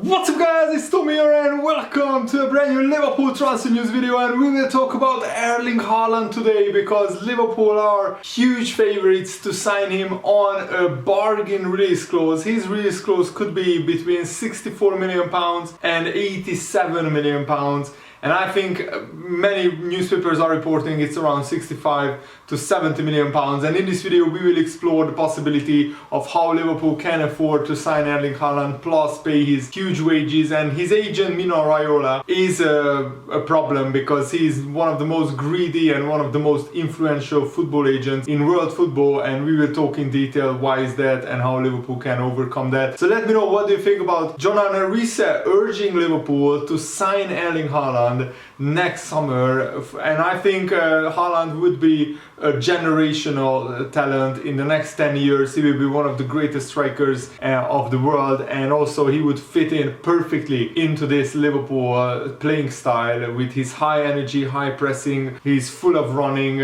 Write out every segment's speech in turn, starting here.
What's up guys, it's Tommy here and welcome to a brand new Liverpool transfer news video, and we will talk about Erling Haaland today because Liverpool are huge favourites to sign him on a bargain release clause. His release clause could be between £64 million and £87 million. And I think many newspapers are reporting it's around 65 to 70 million pounds. And in this video we will explore the possibility of how Liverpool can afford to sign Erling Haaland plus pay his huge wages. And his agent Mino Raiola is a problem because he's one of the most greedy and one of the most influential football agents in world football, and we will talk in detail why is that and how Liverpool can overcome that. So let me know what do you think about John Riise urging Liverpool to sign Erling Haaland next summer. And I think Haaland would be a generational talent. In the next 10 years he will be one of the greatest strikers of the world, and also he would fit in perfectly into this Liverpool playing style with his high energy, high pressing. He's full of running,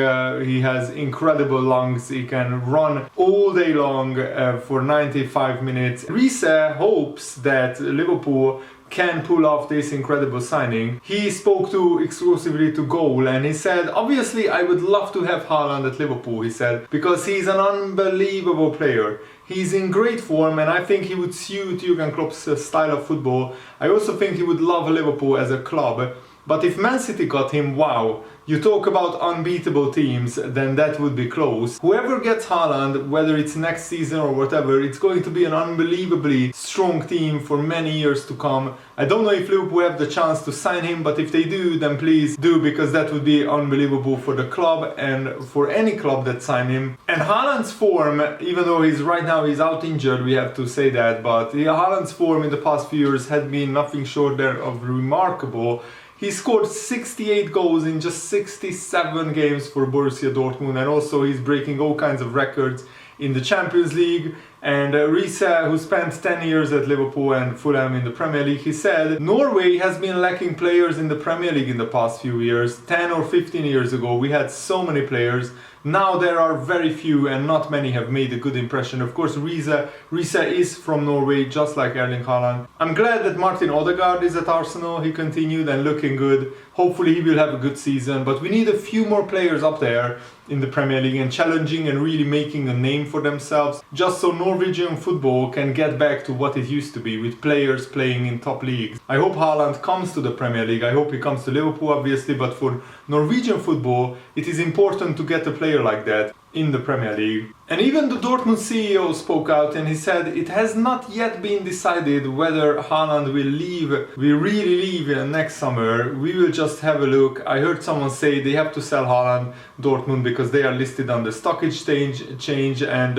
he has incredible lungs, he can run all day long for 95 minutes. Riise hopes that Liverpool can pull off this incredible signing. He spoke to exclusively to Goal and he said, obviously I would love to have Haaland at Liverpool, he said, because he's an unbelievable player. He's in great form and I think he would suit Jurgen Klopp's style of football. I also think he would love Liverpool as a club. But if Man City got him, wow, you talk about unbeatable teams, then that would be close. Whoever gets Haaland, whether it's next season or whatever, it's going to be an unbelievably strong team for many years to come. I don't know if Liverpool have the chance to sign him, but if they do, then please do, because that would be unbelievable for the club and for any club that sign him. And Haaland's form, even though he's out injured, we have to say that, but Haaland's form in the past few years had been nothing short of remarkable. He scored 68 goals in just 67 games for Borussia Dortmund, and also he's breaking all kinds of records in the Champions League. And Riise, who spent 10 years at Liverpool and Fulham in the Premier League, he said Norway has been lacking players in the Premier League in the past few years. 10 or 15 years ago we had so many players. Now there are very few and not many have made a good impression. Of course Riise is from Norway, just like Erling Haaland. I'm glad that Martin Odegaard is at Arsenal. He continued and looking good. Hopefully he will have a good season, but we need a few more players up there in the Premier League and challenging and really making a name for themselves, just so Norwegian football can get back to what it used to be, with players playing in top leagues. I hope Haaland comes to the Premier League. I hope he comes to Liverpool, obviously, but for Norwegian football it is important to get a player like that in the Premier League. And even the Dortmund CEO spoke out and he said it has not yet been decided whether Haaland will really leave next summer. We will just have a look. I heard someone say they have to sell Haaland, Dortmund, because they are listed on the stock exchange, and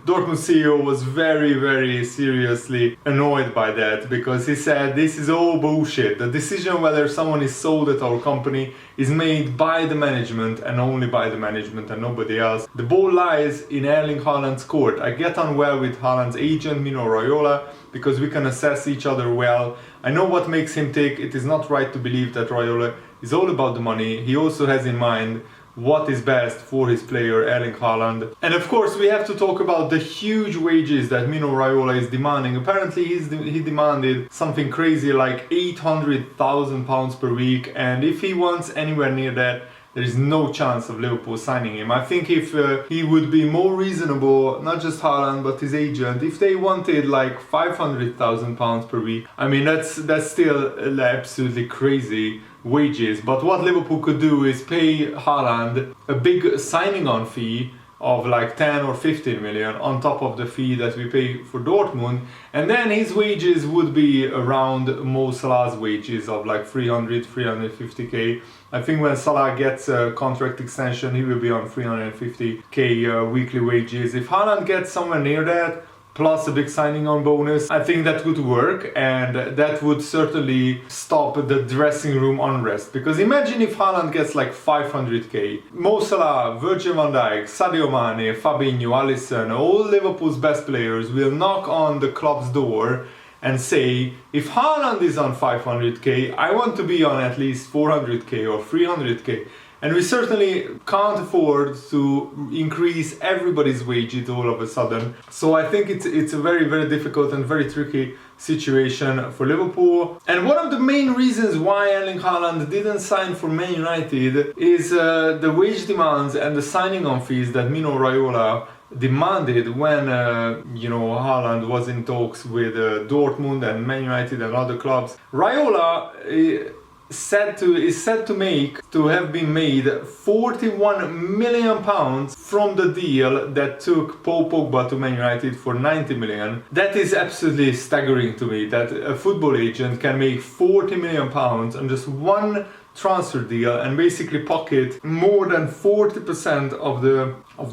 Dortmund CEO was very seriously annoyed by that, because he said this is all bullshit. The decision whether someone is sold at our company is made by the management and only by the management and nobody else. The ball lies in Erling Haaland's court. I get on well with Haaland's agent Mino Raiola because we can assess each other well. I know what makes him tick. It is not right to believe that Raiola is all about the money. He also has in mind what is best for his player Erling Haaland. And of course we have to talk about the huge wages that Mino Raiola is demanding. Apparently he demanded something crazy like £800,000 per week, and if he wants anywhere near that, there is no chance of Liverpool signing him. I think if he would be more reasonable, not just Haaland but his agent, if they wanted like £500,000 per week, I mean that's still absolutely crazy wages. But what Liverpool could do is pay Haaland a big signing on fee of like 10 or 15 million on top of the fee that we pay for Dortmund, and then his wages would be around Mo Salah's wages of like 350k. I think when Salah gets a contract extension he will be on 350k weekly wages. If Haaland gets somewhere near that, plus a big signing on bonus, I think that would work, and that would certainly stop the dressing room unrest. Because imagine if Haaland gets like 500k. Mo Salah, Virgil van Dijk, Sadio Mane, Fabinho, Alisson, all Liverpool's best players will knock on the club's door and say, if Haaland is on 500k, I want to be on at least 400k or 300k. And we certainly can't afford to increase everybody's wages all of a sudden. So I think it's a very, very difficult and very tricky situation for Liverpool. And one of the main reasons why Erling Haaland didn't sign for Man United is the wage demands and the signing on fees that Mino Raiola demanded when Haaland was in talks with Dortmund and Man United and other clubs. Raiola is said to have been made 41 million pounds from the deal that took Paul Pogba to Man United for 90 million. That is absolutely staggering to me, that a football agent can make 40 million pounds on just one transfer deal and basically pocket more than 40% of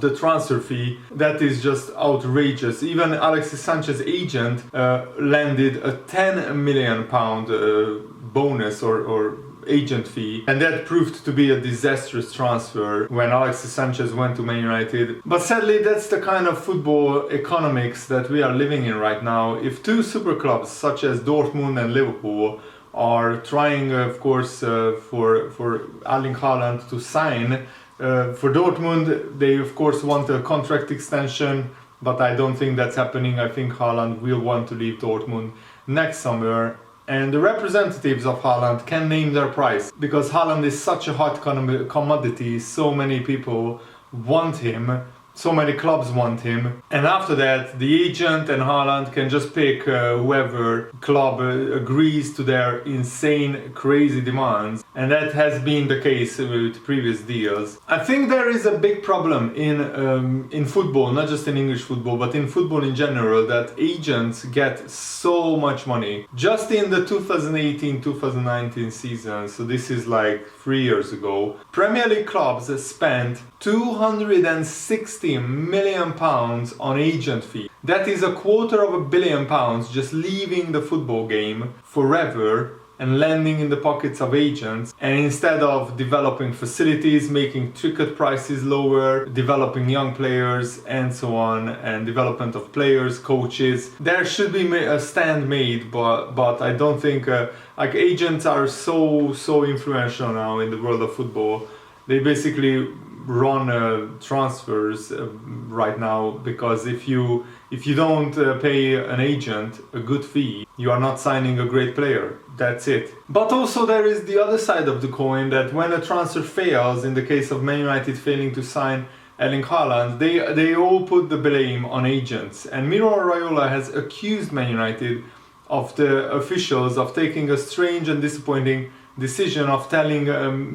the transfer fee. That is just outrageous. Even Alexis Sanchez's agent landed a 10 million pound bonus or agent fee, and that proved to be a disastrous transfer when Alexis Sanchez went to Man United. But sadly, that's the kind of football economics that we are living in right now. If two super clubs such as Dortmund and Liverpool are trying, of course, for Erling Haaland to sign, for Dortmund, they of course want a contract extension, but I don't think that's happening. I think Haaland will want to leave Dortmund next summer. And the representatives of Haaland can name their price, because Haaland is such a hot commodity. So many people want him, so many clubs want him. And after that, the agent and Haaland can just pick whoever club agrees to their insane, crazy demands. And that has been the case with previous deals. I think there is a big problem in football, not just in English football, but in football in general, that agents get so much money. Just in the 2018-2019 season, so this is like 3 years ago, Premier League clubs spent 260 million pounds on agent fee. That is £250 million just leaving the football game forever and landing in the pockets of agents. And instead of developing facilities, making ticket prices lower, developing young players and so on, and development of players, coaches, there should be a stand made, but I don't think like agents are so influential now in the world of football. They basically run transfers right now, because if you don't pay an agent a good fee, you are not signing a great player. That's it. But also there is the other side of the coin, that when a transfer fails, in the case of Man United failing to sign Erling Haaland, they all put the blame on agents. And Mino Raiola has accused Man United of the officials of taking a strange and disappointing decision of telling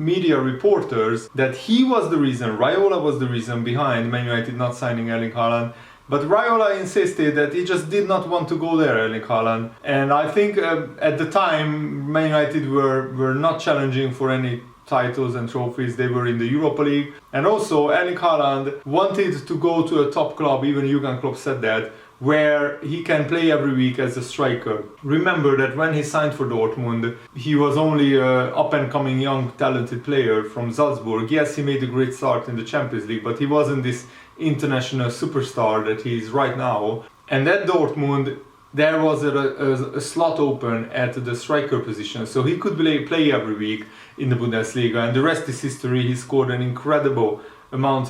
media reporters that he was the reason, Raiola was the reason behind Man United not signing Erling Haaland. But Raiola insisted that he just did not want to go there, Erling Haaland. And I think at the time Man United were not challenging for any titles and trophies. They were in the Europa League. And also Erling Haaland wanted to go to a top club, even Jurgen Klopp said that, where he can play every week as a striker. Remember that when he signed for Dortmund, he was only an up-and-coming young talented player from Salzburg. Yes, he made a great start in the Champions League, but he wasn't this international superstar that he is right now. And at Dortmund, there was a slot open at the striker position, so he could play every week in the Bundesliga, and the rest is history. He scored an incredible amount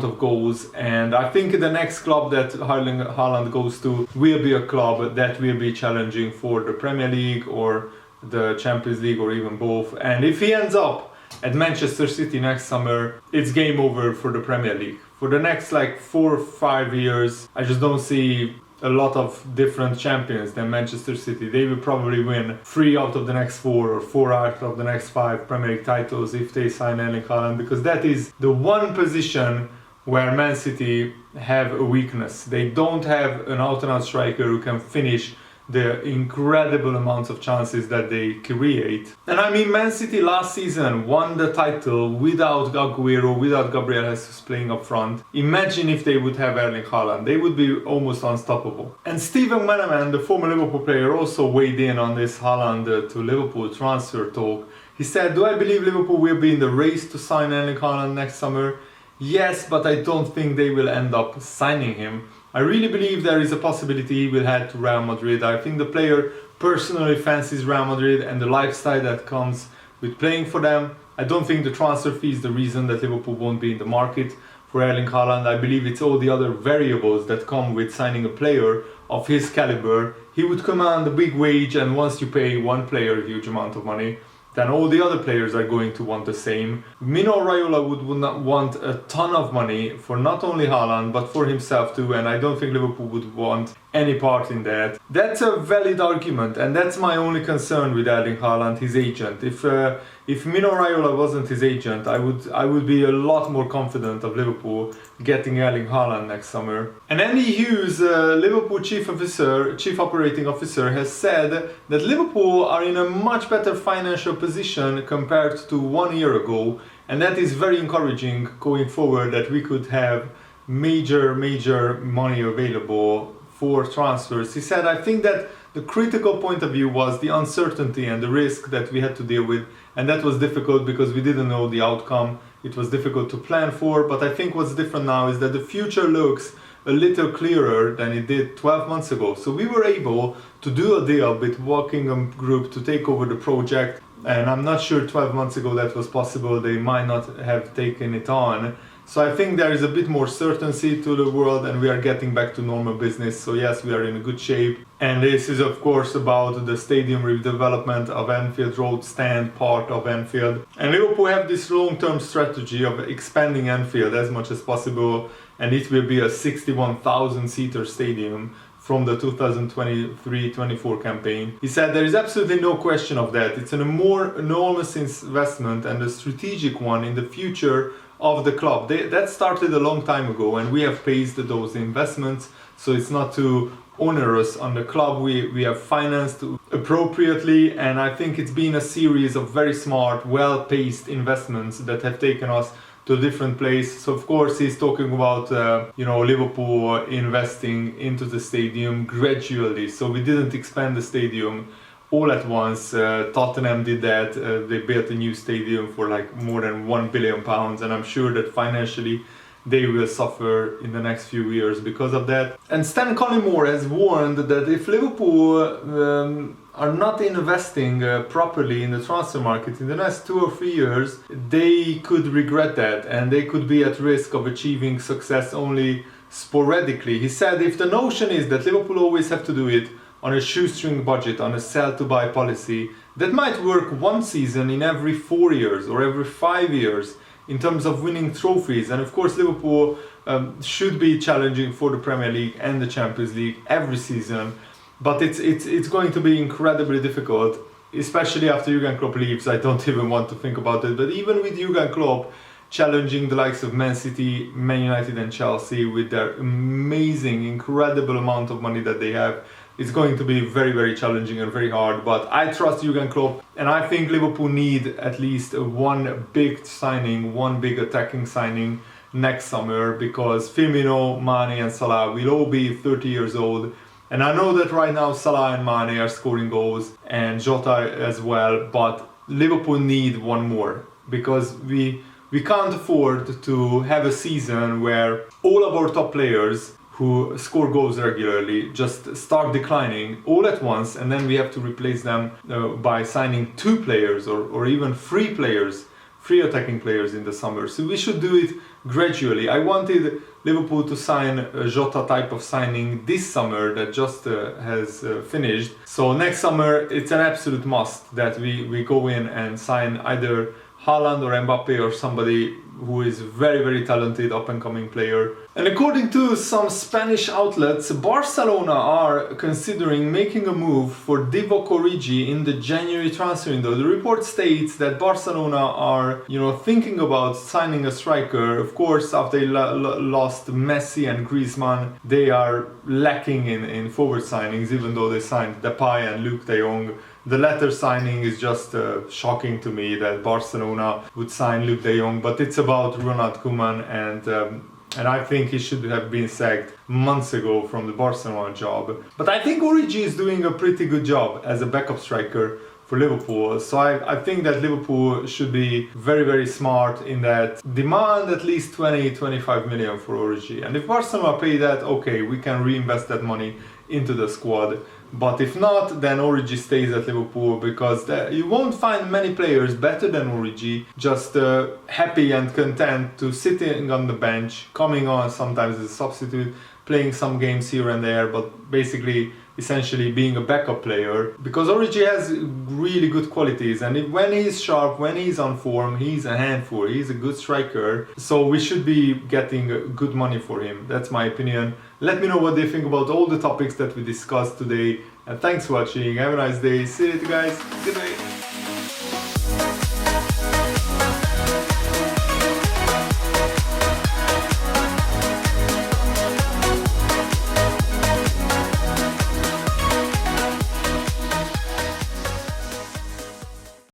of goals, and I think the next club that Haaland goes to will be a club that will be challenging for the Premier League or the Champions League or even both. And if he ends up at Manchester City next summer, it's game over for the Premier League. For the next 4 or 5 years, I just don't see a lot of different champions than Manchester City. They will probably win 3 out of the next 4 or 4 out of the next 5 Premier League titles if they sign Erling Haaland, because that is the one position where Man City have a weakness. They don't have an out-and-out striker who can finish the incredible amounts of chances that they create. And I mean, Man City last season won the title without Aguero, without Gabriel Jesus playing up front. Imagine if they would have Erling Haaland. They would be almost unstoppable. And Steven Meneman, the former Liverpool player, also weighed in on this Haaland to Liverpool transfer talk. He said, "Do I believe Liverpool will be in the race to sign Erling Haaland next summer? Yes, but I don't think they will end up signing him. I really believe there is a possibility he will head to Real Madrid. I think the player personally fancies Real Madrid and the lifestyle that comes with playing for them. I don't think the transfer fee is the reason that Liverpool won't be in the market for Erling Haaland. I believe it's all the other variables that come with signing a player of his caliber. He would command a big wage, and once you pay one player a huge amount of money, then all the other players are going to want the same. Mino Raiola would not want a ton of money for not only Haaland but for himself too, and I don't think Liverpool would want any part in that. That's a valid argument, and that's my only concern with Erling Haaland, his agent. If Mino Raiola wasn't his agent, I would be a lot more confident of Liverpool getting Erling Haaland next summer. And Andy Hughes, Liverpool chief operating officer, has said that Liverpool are in a much better financial position compared to 1 year ago, and that is very encouraging going forward, that we could have major money available for transfers. He said, I think that the critical point of view was the uncertainty and the risk that we had to deal with, and that was difficult because we didn't know the outcome. It was difficult to plan for, but I think what's different now is that the future looks a little clearer than it did 12 months ago. So we were able to do a deal with Walkingham Group to take over the project, and I'm not sure 12 months ago that was possible. They might not have taken it on. So I think there is a bit more certainty to the world, and we are getting back to normal business. So yes, we are in a good shape. And this is of course about the stadium redevelopment of Anfield Road stand part of Anfield. And Liverpool have this long-term strategy of expanding Anfield as much as possible, and it will be a 61,000 seater stadium from the 2023-24 campaign. He said there is absolutely no question of that. It's a more enormous investment and a strategic one in the future of the club. That started a long time ago, and we have paced those investments, so it's not too onerous on the club. We have financed appropriately, and I think it's been a series of very smart, well-paced investments that have taken us to a different place. So of course he's talking about Liverpool investing into the stadium gradually. So we didn't expand the stadium all at once. Tottenham did that. They built a new stadium for like more than £1 billion, and I'm sure that financially they will suffer in the next few years because of that. And Stan Collymore has warned that if Liverpool are not investing properly in the transfer market in the next 2 or 3 years, they could regret that, and they could be at risk of achieving success only sporadically. He said if the notion is that Liverpool always have to do it on a shoestring budget, on a sell-to-buy policy, that might work one season in every 4 years or every 5 years in terms of winning trophies. And of course Liverpool should be challenging for the Premier League and the Champions League every season, but it's going to be incredibly difficult, especially after Jurgen Klopp leaves. I don't even want to think about it, but even with Jurgen Klopp challenging the likes of Man City, Man United and Chelsea with their amazing, incredible amount of money that they have, it's going to be very challenging and very hard. But I trust Jurgen Klopp, and I think Liverpool need at least one big signing, one big attacking signing next summer, because Firmino, Mane and Salah will all be 30 years old. And I know that right now Salah and Mane are scoring goals, and Jota as well, but Liverpool need one more, because we can't afford to have a season where all of our top players who score goals regularly just start declining all at once, and then we have to replace them by signing 2 players or even 3 players, 3 attacking players in the summer. So we should do it gradually. I wanted Liverpool to sign a Jota type of signing this summer that just has finished. So next summer it's an absolute must that we go in and sign either Haaland or Mbappe or somebody who is very talented up-and-coming player. And according to some Spanish outlets, Barcelona are considering making a move for Divock Origi in the January transfer window. The report states that Barcelona are, thinking about signing a striker. Of course, after they lost Messi and Griezmann, they are lacking in forward signings, even though they signed Depay and Luuk de Jong. The latter signing is just shocking to me, that Barcelona would sign Luuk de Jong, but it's about Ronald Koeman, and I think he should have been sacked months ago from the Barcelona job. But I think Origi is doing a pretty good job as a backup striker for Liverpool. So I think that Liverpool should be very, very smart in that demand at least 20-25 million for Origi. And if Barcelona pay that, okay, we can reinvest that money into the squad. But if not, then Origi stays at Liverpool, because you won't find many players better than Origi, just happy and content to sitting on the bench, coming on sometimes as a substitute, playing some games here and there, but basically essentially being a backup player, because Origi has really good qualities, and when he's sharp, when he's on form, he's a handful, he's a good striker, so we should be getting good money for him. That's my opinion. Let me know what you think about all the topics that we discussed today, and thanks for watching. Have a nice day. See you later, guys. Good night.